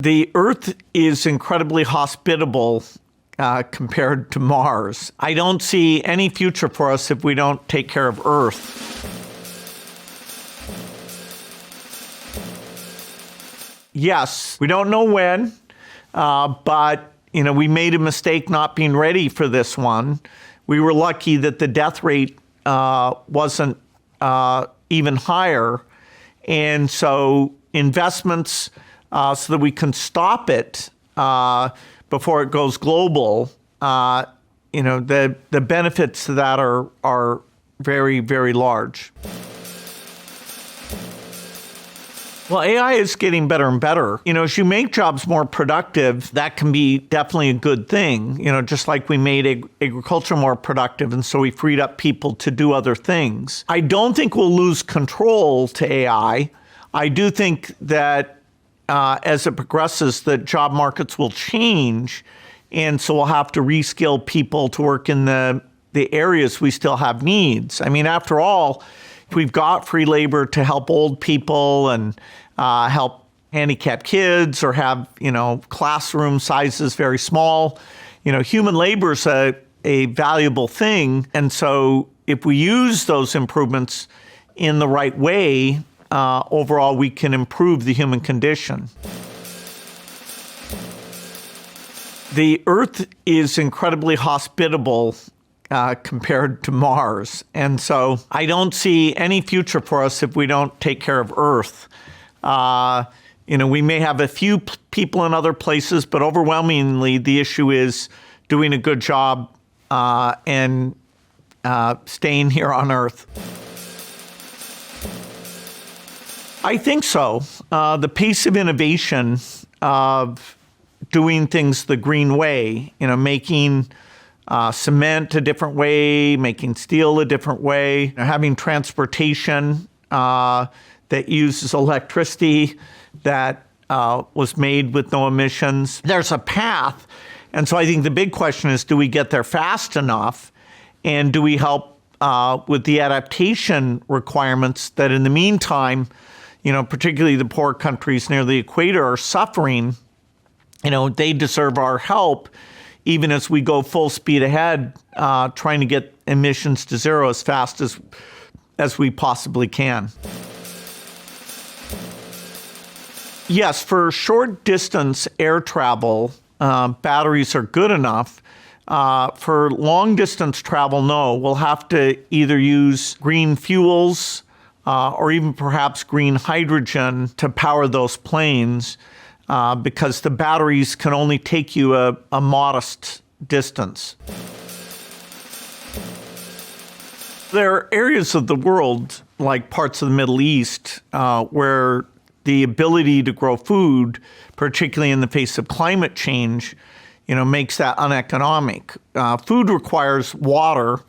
The Earth is incredibly hospitable compared to Mars. I don't see any future for us if we don't take care of Earth. Yes, we don't know when, but we made a mistake not being ready for this one. We were lucky that the death rate wasn't even higher, and so investments so that we can stop it before it goes global. The benefits to that are very, very large. Well, AI is getting better and better. As you make jobs more productive, that can be definitely a good thing. Just like we made agriculture more productive, and so we freed up people to do other things. I don't think we'll lose control to AI. I do think that as it progresses, the job markets will change, and so we'll have to reskill people to work in the areas we still have needs. I mean, after all, if we've got free labor to help old people and help handicapped kids or have, classroom sizes very small, human labor is a valuable thing. And so if we use those improvements in the right way, overall, we can improve the human condition. The Earth is incredibly hospitable compared to Mars. And so I don't see any future for us if we don't take care of Earth. We may have a few people in other places, but overwhelmingly the issue is doing a good job and staying here on Earth. I think so. The pace of innovation of doing things the green way, making cement a different way, making steel a different way, having transportation that uses electricity that was made with no emissions. There's a path. And so I think the big question is, do we get there fast enough? And do we help with the adaptation requirements that in the meantime, particularly the poor countries near the equator are suffering? They deserve our help, even as we go full speed ahead, trying to get emissions to zero as fast as we possibly can. Yes, for short distance air travel, batteries are good enough. For long distance travel, no. We'll have to either use green fuels or even perhaps green hydrogen to power those planes. Because the batteries can only take you a modest distance. There are areas of the world, like parts of the Middle East, where the ability to grow food, particularly in the face of climate change, makes that uneconomic. Food requires water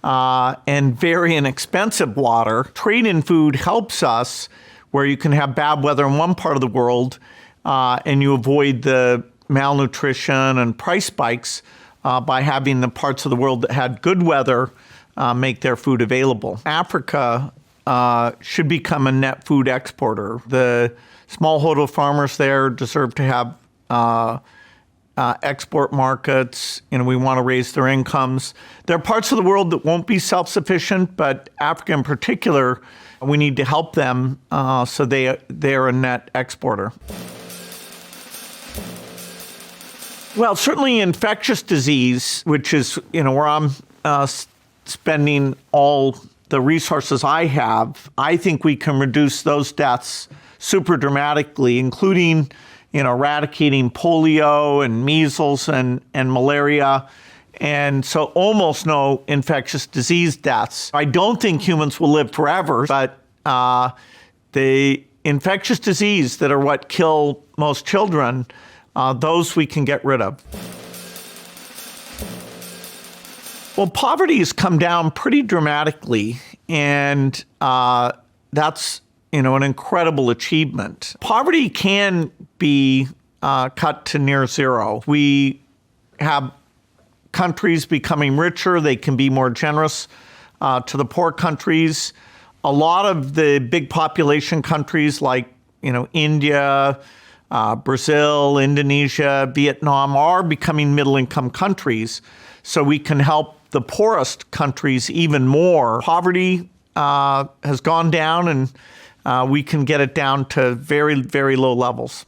and very inexpensive water. Trade in food helps us where you can have bad weather in one part of the world and you avoid the malnutrition and price spikes by having the parts of the world that had good weather make their food available. Africa should become a net food exporter. The smallholder farmers there deserve to have export markets. We want to raise their incomes. There are parts of the world that won't be self-sufficient, but Africa in particular, we need to help them so they're a net exporter. Well, certainly infectious disease, which is where I'm spending all the resources I have, I think we can reduce those deaths super dramatically, including eradicating polio and measles and malaria. And so almost no infectious disease deaths. I don't think humans will live forever, but the infectious disease that are what kill most children, those we can get rid of. Well, poverty has come down pretty dramatically, and that's an incredible achievement. Poverty can be cut to near zero. We have countries becoming richer. They can be more generous to the poor countries. A lot of the big population countries like India, Brazil, Indonesia, Vietnam are becoming middle-income countries, so we can help the poorest countries even more. Poverty has gone down, and we can get it down to very, very low levels.